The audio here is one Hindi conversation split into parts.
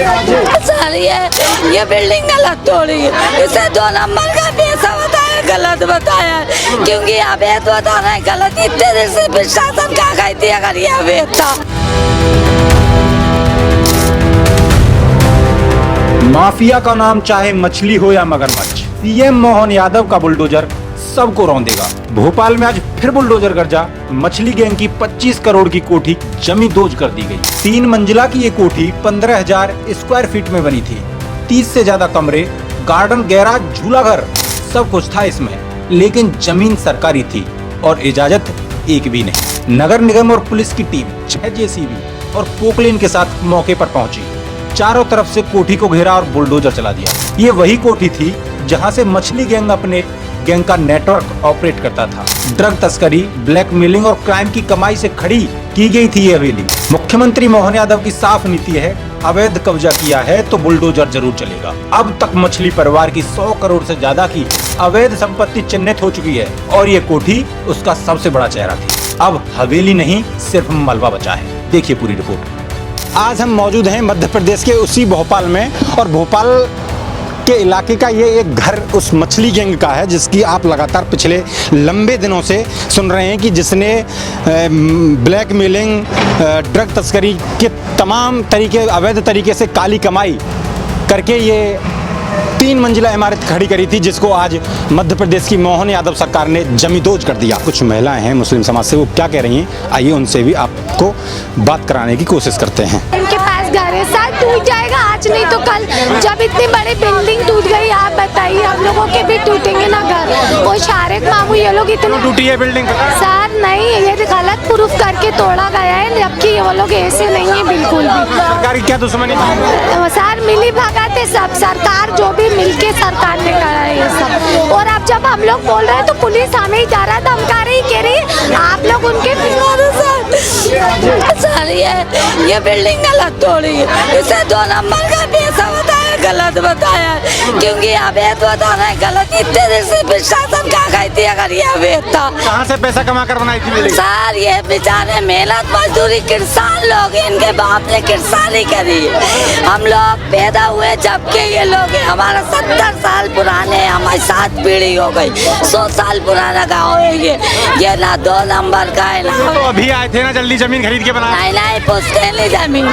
सारी है ये बिल्डिंग गलत तोड़ी है, इसे 2 नंबर का पैसा बताया गलत बताया, क्योंकि अवैध बता रहे हैं गलत। इतने देर से प्रशासन कहाँ गई थी अगर ये अवैध था। माफिया का नाम चाहे मछली हो या मगरमच्छ, सीएम मोहन यादव का बुलडोजर सबको रौंदेगा। भोपाल में आज फिर बुलडोजर गरजा। मछली गैंग की 25 करोड़ की कोठी जमींदोज कर दी गई। 3 मंजिला की ये कोठी 15,000 स्क्वायर फीट में बनी थी। 30 से ज्यादा कमरे, गार्डन, गैराज, झूला घर सब कुछ था इसमें, लेकिन जमीन सरकारी थी और इजाजत एक भी नहीं। नगर निगम और पुलिस की टीम 6 जेसीबी और पोकलेन के साथ मौके पर पहुंची। चारों तरफ से कोठी को घेरा और बुलडोजर चला दिया। ये वही कोठी थी जहां से मछली गैंग अपने गैंग का नेटवर्क ऑपरेट करता था। ड्रग तस्करी, ब्लैकमेलिंग और क्राइम की कमाई से खड़ी की गई थी ये हवेली। मुख्यमंत्री मोहन यादव की साफ नीति है, अवैध कब्जा किया है तो बुलडोजर जरूर चलेगा। अब तक मछली परिवार की 100 करोड़ से ज्यादा की अवैध संपत्ति चिन्हित हो चुकी है और ये कोठी उसका सबसे बड़ा चेहरा थी। अब हवेली नहीं, सिर्फ मलबा बचा है। देखिए पूरी रिपोर्ट। आज हम मौजूद हैं मध्य प्रदेश के उसी भोपाल में, और भोपाल के इलाके का ये एक घर उस मछली गैंग का है जिसकी आप लगातार पिछले लंबे दिनों से सुन रहे हैं कि जिसने ब्लैकमेलिंग, ड्रग तस्करी के तमाम तरीके, अवैध तरीके से काली कमाई करके ये 3 मंजिला इमारत खड़ी करी थी, जिसको आज मध्य प्रदेश की मोहन यादव सरकार ने जमींदोज कर दिया। कुछ महिलाएं हैं मुस्लिम समाज से, वो क्या कह रही हैं आइए उनसे भी आपको बात कराने की कोशिश करते हैं। उनके पास घर है, शायद टूट जाएगा आज नहीं तो कल। जब इतनी बड़ी बिल्डिंग टूट गई, आप बताइए हम लोगों के भी टूटेंगे ना घर। वो शारिक मामू ये लोग इतने टूटी है बिल्डिंग सर नहीं, ये गलत प्रूफ करके तोड़ा गया है, जबकि वो लोग ऐसे नहीं है बिल्कुल भी। सरकार की क्या दुश्मनी? सर मिली भगत है सब, सरकार जो भी मिलके सरकार ने करा है ये सब। और अब जब हम लोग बोल रहे हैं तो पुलिस हमें ही डरा धमका रही, कह रही आप लोग उनके सारी है ये बिल्डिंग गलत तोड़ी है, इसे 2 नंबर का पैसा बताया गलत बताया, क्योंकि अवैध बता रहे हैं गलत। इतने देर से प्रशासन कहाँ गई थी अगर ये अवैध था। कहाँ से पैसा कमा कर बनाई थी बिल्डिंग? सर ये बेचारे मेहनत मजदूरी किसान लोग, इनके बाप ने किसानी करी। हम लोग पैदा हुए जबकि ये लोग हमारा 70 साल पुराने, हमारी 7 पीढ़ी हो गई। 100 साल पुराना गाँव है ये ना 2 नंबर का है ना। तो अभी आए थे ना जल्दी जमीन खरीद के बना? नहीं पुश्तैनी जमीन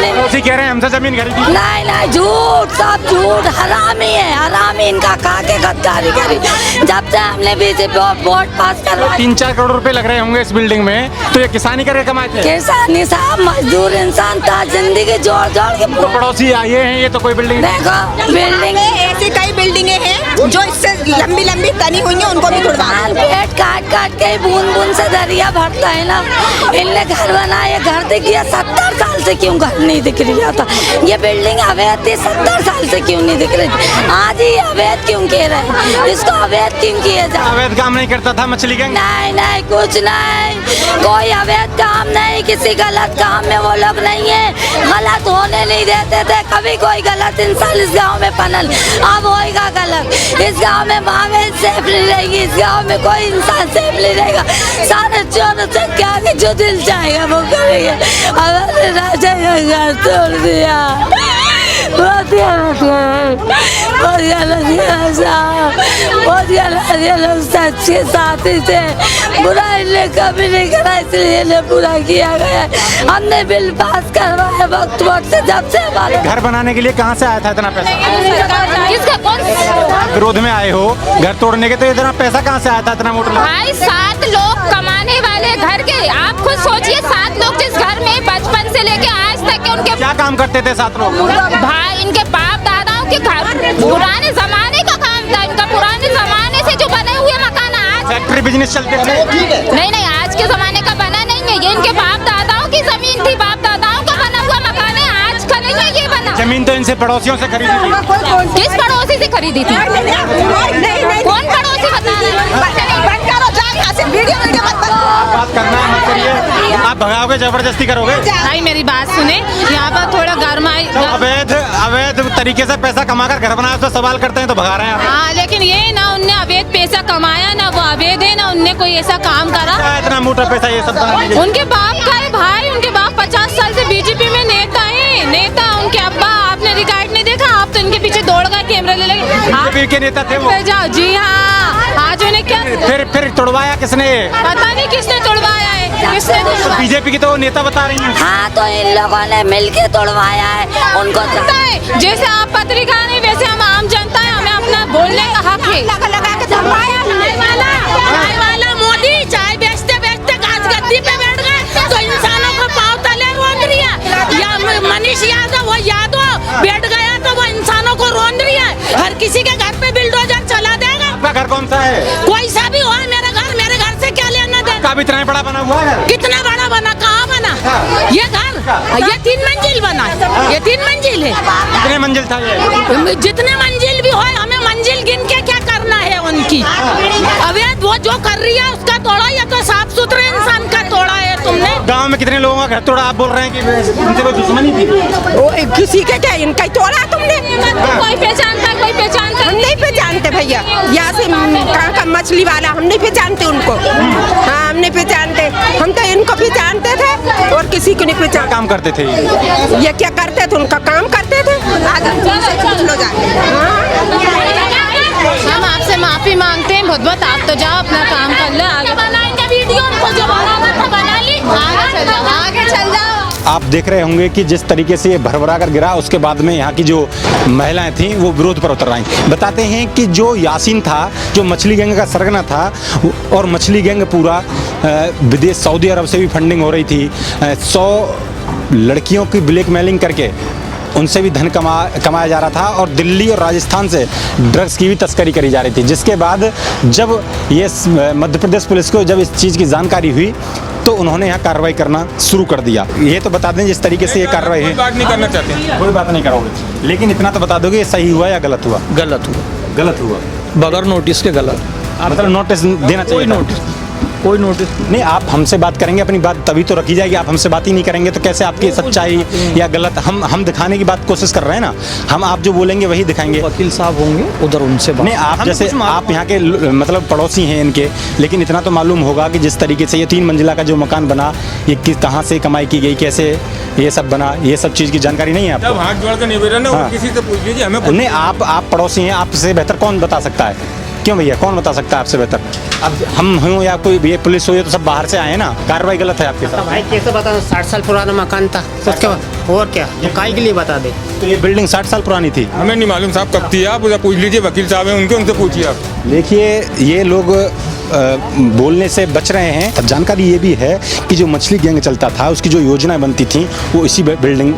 है। उसी कह रहे हैं हमसे जमीन खरीदी। नहीं झूठ, सब झूठ, हरामी है, हरामी। इनका खा के गद्दारी करी। जब से हमने बीजेपी वोट पास करवाया। 3-4 करोड़ रुपए लग रहे होंगे इस बिल्डिंग में, तो ये किसानी करके कमाए थे? किसानी साहब मजदूर इंसान था, जिंदगी जोड़ के। तो पड़ोसी आए हैं, ये तो कोई बिल्डिंग देखो बिल्डिंग ऐसी कई बिल्डिंगें हैं जो इससे लंबी लंबी तनी हुई हैं, उनको भी तोड़वा पेट काट के बूंद बूंद से दरिया भरता है ना। इनने घर बनाया, घर दिख गया। 70 साल से क्यों घर नहीं दिख रहा था? ये बिल्डिंग अवैध थी, 70 साल से क्यों नहीं दिख रही? आज ही अवैध क्यों कह रहे हैं? इसको अवैध क्यों किया जाए? अवैध काम नहीं करता था मछली गैंग? नहीं कुछ नहीं, कोई अवैध काम नहीं, किसी गलत काम में वो लोग नहीं है। गलत होने नहीं देते थे कभी कोई गलत इंसान इस गांव में पनल। अब होएगा गलत, इस गांव में मावे सेफ नहीं रहेगी, इस गांव में कोई इंसान सेफ नहीं रहेगा। सारे चोरों से क्या कि जो दिल चाहेगा वो करेंगे। हमारे राजा का घर तोड़ दिया, बहुत गलत सच के साथ ही थे। बुराई ने कभी नहीं करा, इसलिए इन्हें बुरा किया गया। हमने बिल पास करवाया वक्त से, जब से हमारे घर बनाने के लिए कहाँ से आया था इतना पैसा? किसका कौन विरोध में आए हो घर तोड़ने के, तो इतना पैसा कहाँ से आया था इतना मोटा? भाई 7 लोग कमाने वाले घर के, आप खुद सोचिए 7 लोग जिस घर में बचपन से लेके आज तक के उनके क्या काम करते थे 7 लोग? भाई इनके बाप दादाओं के घर, पुराने जमाने का काम था इनका। पुराने जमाने से जो बने हुए मकान आज फैक्ट्री बिजनेस चलते थे? नहीं आज के जमाने का बना नहीं है ये। इनके बाप दादाओं की जमीन थी, बाप दादाओं का बना हुआ मकान है, आज का नहीं है ये बना। जमीन तो इनसे पड़ोसियों से खरीदी थी। किस पड़ोसी से खरीदी थी? कौन पड़ोसी बता रहे बात करना है मत करिए। आप भगाओगे, जबरदस्ती करोगे? भाई मेरी बात सुने, यहाँ पर थोड़ा गरमाई। अवैध तरीके से पैसा कमाकर घर बनाया तो सवाल करते हैं तो भगा रहे हैं आप। हाँ लेकिन ये ना उनने अवैध पैसा कमाया, ना वो अवैध है, ना उनने कोई ऐसा काम करा। इतना मोटा पैसा ये सब उनके बाप का है भाई, उनके बाप 50 साल से बीजेपी में नेता है। के नेता थे वो? पे जाओ जी हाँ, आज उन्हें क्या फिर तोड़वाया किसने? पता नहीं किसने तोड़वाया है, किसने तोड़वाया। बीजेपी की तो वो नेता बता रही हैं। हाँ तो इन लोगों ने मिलके तोड़वाया है उनको। पता है, जैसे आप पत्रकार नहीं वैसे हम आम जनता है, हमें अपना बोलने का हक है। लगा के धमकाया। चाय वाला मोदी चाय बेचते बेचते आज गद्दी पे बैठ गए तो इंसानों को पाँव तले रोंद रही है। या मनीष यादव वो यादव बैठ गया तो वो इंसानों को रोंद रही है। हर किसी के घर पे बिल्डोजर चला देगा। आपका घर कौन सा है? कोई सा भी हो, मेरे घर से क्या लेना देना। कब इतना बड़ा बना हुआ है? कितना बड़ा बना, कहाँ बना ये घर? ये 3 मंजिल बना है, ये 3 मंजिल है। कितने मंजिल था ये? जितने मंजिल भी हो, हमें मंजिल गिन के क्या करना है उनकी? अवैध वो जो कर रही है उसका तोड़ा, ये तो साफ सुथरे इंसान का तोड़ा है तुमने। गांव में कितने लोगों का घर तोड़ा? आप बोल रहे हैं कि उनसे कोई दुश्मनी थी? वो किसी के क्या इनका ही तोड़ा तुमने? कोई पहचानता, कोई पहचानता हम नहीं पहचानते भैया, यहाँ से कहाँ का मछली वाला, हम नहीं पहचानते उनको। हाँ हम नहीं पहचानते, हम तो इनको पहचानते थे और किसी को नहीं क्या पहचान। काम करते थे ये क्या करते थे? उनका काम करते थे। पूछ लो जाके। हम आपसे माफी मांगते हैं, बहुत आप तो जाओ अपना काम कर लो। आगे बनाएंगे वीडियो, उनको जो बनाना था बना ली, आगे चल जाओ। आप देख रहे होंगे कि जिस तरीके से ये भरभरा कर गिरा, उसके बाद में यहाँ की जो महिलाएं थीं वो विरोध पर उतर आई। बताते हैं कि जो यासीन था, जो मछली गैंग का सरगना था, और मछली गैंग पूरा विदेश सऊदी अरब से भी फंडिंग हो रही थी। 100 लड़कियों की ब्लैकमेलिंग करके उनसे भी धन कमाया जा रहा था, और दिल्ली और राजस्थान से ड्रग्स की भी तस्करी करी जा रही थी। जिसके बाद जब ये मध्य प्रदेश पुलिस को जब इस चीज़ की जानकारी हुई तो उन्होंने यहाँ कार्रवाई करना शुरू कर दिया। ये तो बता दें जिस तरीके से ये कार्रवाई है। बात नहीं करना चाहते, कोई बात नहीं करोगे, लेकिन इतना तो बता दोगे ये सही हुआ या गलत हुआ? गलत हुआ बगैर नोटिस के गलत। मतलब नोटिस देना चाहिए। कोई नोटिस नहीं, आप हमसे बात करेंगे, अपनी बात तभी तो रखी जाएगी। आप हमसे बात ही नहीं करेंगे तो कैसे आपकी सच्चाई या गलत हम दिखाने की बात कोशिश कर रहे हैं ना। हम आप जो बोलेंगे वही दिखाएंगे। वकील साहब होंगे उधर, उनसे बात। नहीं, आप जैसे आप यहाँ के मतलब पड़ोसी हैं इनके, लेकिन इतना तो मालूम होगा कि जिस तरीके से ये 3 मंजिला का जो मकान बना, ये कहाँ से कमाई की गई, कैसे ये सब बना, ये सब चीज़ की जानकारी नहीं है आपको? हाथ जोड़ कर निवेदन है, किसी से पूछ लीजिए, हमें नहीं, आप पड़ोसी हैं, आपसे बेहतर कौन बता सकता है? क्यों भैया, कौन बता सकता है आपसे बेहतर? अब हम हों या कोई ये पुलिस हो, ये तो सब बाहर से आए हैं ना। कार्रवाई गलत है आपके साथ। भाई कैसे बता, 60 साल पुराना मकान था, उसके बाद और क्या, काय के लिए बता दे। तो ये बिल्डिंग 60 साल पुरानी थी? हमें नहीं मालूम साहब कब थी, आप उधर पूछ लीजिए, वकील साहब हैं उनके, उनसे पूछिए आप। देखिए, ये लोग बोलने से बच रहे हैं। अब जानकारी ये भी है कि जो मछली गैंग चलता था, उसकी जो योजनाएं बनती थी वो इसी बिल्डिंग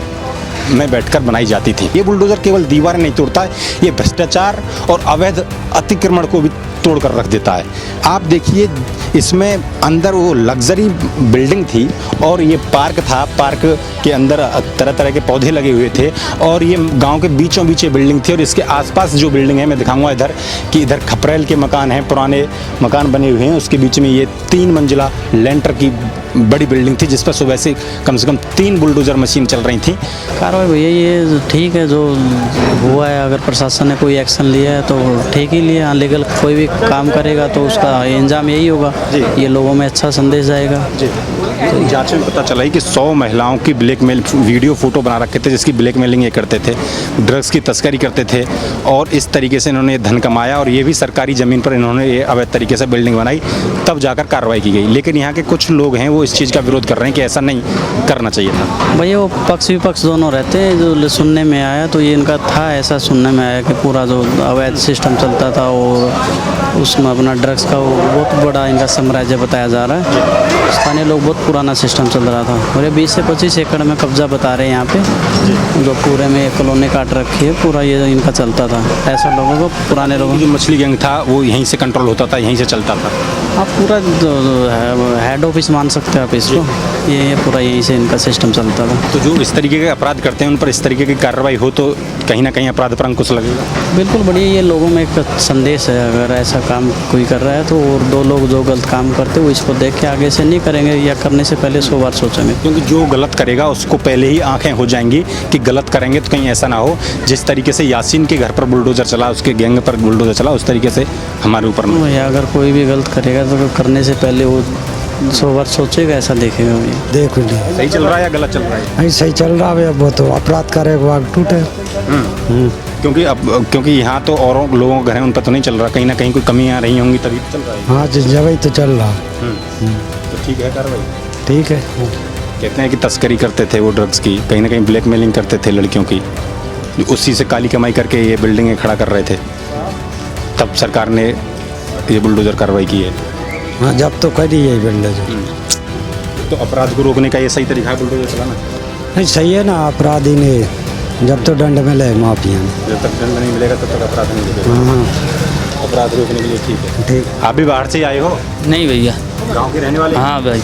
में बैठकर बनाई जाती थी। ये बुलडोजर केवल दीवारें नहीं तोड़ता है, ये भ्रष्टाचार और अवैध अतिक्रमण को भी तोड़कर रख देता है। आप देखिए, इसमें अंदर वो लग्जरी बिल्डिंग थी और ये पार्क था। पार्क के अंदर तरह तरह के पौधे लगे हुए थे और ये गांव के बीचों बीच ये बिल्डिंग थी। और इसके आसपास जो बिल्डिंग है, मैं दिखाऊंगा इधर कि इधर खपरेल के मकान हैं, पुराने मकान बने हुए हैं। उसके बीच में ये 3 मंजिला लेंटर की बड़ी बिल्डिंग थी, जिस पर सुबह से कम 3 बुलडोजर मशीन चल रही थी। कार्रवाई भैया ये ठीक है, जो हुआ है, अगर प्रशासन ने कोई एक्शन लिया है तो ठीक ही लिया। लीगल कोई भी काम करेगा तो उसका अंजाम यही होगा, ये लोगों में अच्छा संदेश जाएगा। तो जांच में पता चला है कि 100 महिलाओं की ब्लैकमेल वीडियो फोटो बना रखे थे, जिसकी ब्लैकमेलिंग ये करते थे, ड्रग्स की तस्करी करते थे और इस तरीके से इन्होंने धन कमाया। और ये भी सरकारी ज़मीन पर इन्होंने ये अवैध तरीके से बिल्डिंग बनाई, तब जाकर कार्रवाई की गई। लेकिन यहाँ के कुछ लोग हैं वो इस चीज़ का विरोध कर रहे हैं कि ऐसा नहीं करना चाहिए था। भैया वो पक्ष विपक्ष दोनों रहते हैं। जो सुनने में आया तो ये इनका था, ऐसा सुनने में आया कि पूरा जो अवैध सिस्टम चलता था और उसमें अपना ड्रग्स का वो बहुत बड़ा इनका साम्राज्य बताया जा रहा है। स्थानीय लोग बहुत पुराना सिस्टम चल रहा था और ये 20 से 25 एकड़ में कब्जा बता रहे हैं यहाँ पे, जो पूरे में एक कॉलोनी काट रखी है, पूरा ये इनका चलता था। ऐसा लोगों को, पुराने लोगों जो मछली गैंग था वो यहीं से कंट्रोल होता था, यहीं से चलता था। आप पूरा हेड ऑफिस मान सकते हैं आप इसको, ये पूरा यहीं से इनका सिस्टम चलता था। तो जो इस तरीके के अपराध करते हैं उन पर इस तरीके की कार्रवाई हो तो कहीं ना कहीं अपराध पर अंकुश लगेगा। बिल्कुल बढ़िया, ये लोगों में एक संदेश है, अगर ऐसा काम कोई कर रहा है तो और 2 लोग जो गलत काम करते वो इसको देख के आगे से नहीं करेंगे या करने से पहले 100 बार सोचेंगे। क्योंकि जो गलत करेगा उसको पहले ही आंखें हो जाएंगी कि गलत करेंगे तो कहीं ऐसा ना हो जिस तरीके से यासीन के घर पर बुलडोजर चला, उसके गैंग पर बुलडोजर चला, उस तरीके से हमारे ऊपर ना। या अगर कोई भी गलत करेगा तो करने से पहले वो 100 बार सोचेगा, ऐसा देखेगा भैया। देख ली सही चल रहा है या गलत चल रहा है? नहीं सही चल रहा है, वो तो अपराध करे वो आग टूटे। क्योंकि यहाँ तो औरों लोगों के घर हैं, उन पर तो नहीं चल रहा, कहीं ना कहीं कोई कमी आ रही होंगी तभी तो चल रहा है। हाँ जिस जगह तो चल रहा। तो ठीक है कार्रवाई। ठीक है। कहते हैं कि तस्करी करते थे वो ड्रग्स की, कहीं ना कहीं ब्लैकमेलिंग करते थे लड़कियों की, उसी से काली कमाई करके ये बिल्डिंगें खड़ा कर रहे थे, तब सरकार ने ये बुलडोजर कार्रवाई की है। हाँ जब तो करी है बिल्डोजर। तो अपराध को रोकने का ये सही तरीका है बुलडोजर चलाना? नहीं सही है ना, अपराधी ने जब तो दंड मिले माफिया ने। जब तक दंड नहीं मिलेगा तब तक अपराध नहीं मिलेगा। हाँ अपराध रोकने के लिए ठीक है। ठीक। आप भी बाहर से ही आए हो? नहीं भैया। गांव के रहने वाले? हाँ भाई।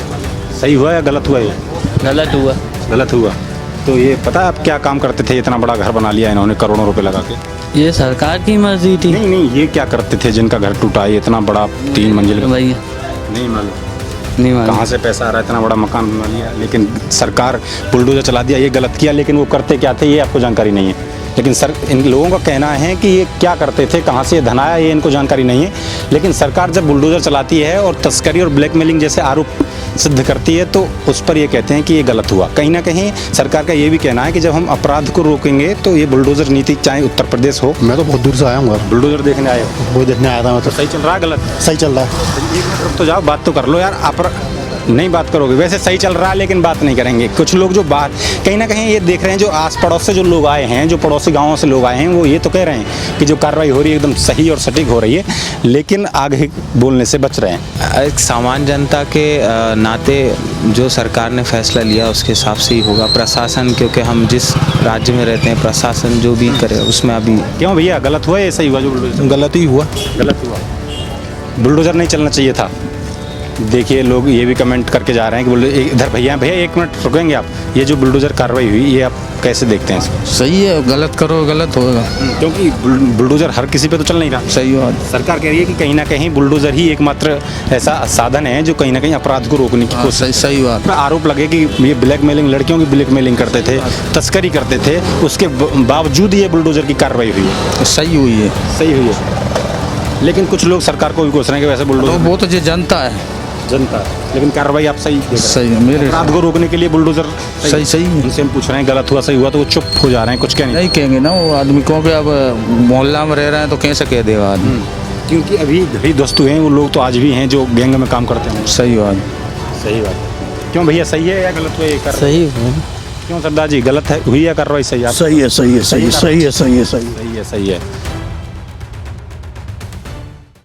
सही हुआ या गलत हुआ ये? गलत हुआ। गलत हुआ। तो ये पता है आप क्या काम करते थे? इतना बड़ा घर बना लिया इन्होंने करोड़ों रुपए लगा के। ये सरकार की मर्जी थी। नहीं, ये क्या करते थे जिनका घर टूटा है इतना बड़ा 3 मंजिल का? भैया नहीं मालूम नहीं मालूम कहाँ से पैसा आ रहा है, इतना बड़ा मकान बना लिया, लेकिन सरकार बुलडोजर चला दिया, ये गलत किया। लेकिन वो करते क्या थे ये आपको जानकारी नहीं है। लेकिन इन लोगों का कहना है कि ये क्या करते थे, कहाँ से ये धन आया, ये इनको जानकारी नहीं है। लेकिन सरकार जब बुलडोजर चलाती है और तस्करी और ब्लैकमेलिंग जैसे आरोप सिद्ध करती है तो उस पर ये कहते हैं कि ये गलत हुआ। कहीं ना कहीं सरकार का ये भी कहना है कि जब हम अपराध को रोकेंगे तो ये बुलडोजर नीति, चाहे उत्तर प्रदेश हो। मैं तो बहुत दूर से आया हूँ। बुलडोजर देखने आए हो? वो देखने आया था मैं तो। सही चल रहा है गलत? सही चल रहा है। एक मिनट रुक तो जाओ, बात तो कर लो यार। नहीं बात करोगे? वैसे सही चल रहा है लेकिन बात नहीं करेंगे। कुछ लोग जो बात कहीं ना कहीं ये देख रहे हैं, जो आस पड़ोस से जो लोग आए हैं, जो पड़ोसी गांवों से लोग आए हैं, वो ये तो कह रहे हैं कि जो कार्रवाई हो रही है एकदम सही और सटीक हो रही है, लेकिन आगे बोलने से बच रहे हैं। एक सामान्य जनता के नाते जो सरकार ने फैसला लिया उसके हिसाब से ही होगा। प्रशासन, क्योंकि हम जिस राज्य में रहते हैं, प्रशासन जो भी करे उसमें अभी। क्यों भैया गलत हुआ या सही हुआ जो बुलडोजर? गलत ही हुआ। गलत हुआ। बुलडोजर नहीं चलना चाहिए था। देखिए लोग ये भी कमेंट करके जा रहे हैं कि इधर भैया 1 मिनट रुकेंगे आप? ये जो बुलडोजर कार्रवाई हुई ये आप कैसे देखते हैं इसको? सही है, गलत करो गलत होगा। क्योंकि बुलडोजर हर किसी पे तो चल नहीं रहा। सही बात। सरकार कह रही है कि कहीं ना कहीं बुलडोजर ही एकमात्र ऐसा साधन है जो कहीं ना कहीं अपराध को रोकने की कोशिश। सही बात। आरोप लगे कि ये ब्लैकमेलिंग, लड़कियों की ब्लैकमेलिंग करते थे, तस्करी करते थे, उसके बावजूद ये बुलडोजर की कार्रवाई हुई है। सही हुई है। सही हुई है। लेकिन कुछ लोग सरकार को भी कोस रहे हैं कि वैसे बुलडोजर वो तो जो जनता है। जनता, लेकिन कार्रवाई आप सही देख रहे हैं। सही है मेरे। अपराध को रोकने के लिए बुलडोजर सही है। उनसे हम पूछ रहे हैं गलत हुआ सही हुआ तो वो चुप हो जा रहे हैं, कुछ कहने नहीं कहेंगे ना वो आदमी, क्योंकि अब मोहल्ला में रह रहे हैं तो कैसे कह देगा आदमी। क्योंकि अभी घड़ी दोस्तों हैं, वो लोग तो आज भी हैं जो गैंग में काम करते हैं। सही बात। सही बात। क्यों भैया सही है या गलत हुआ ये कार्रवाई? सही हुआ। क्यों सरदार जी गलत है हुई या कार्रवाई सही है? सही है। सही है।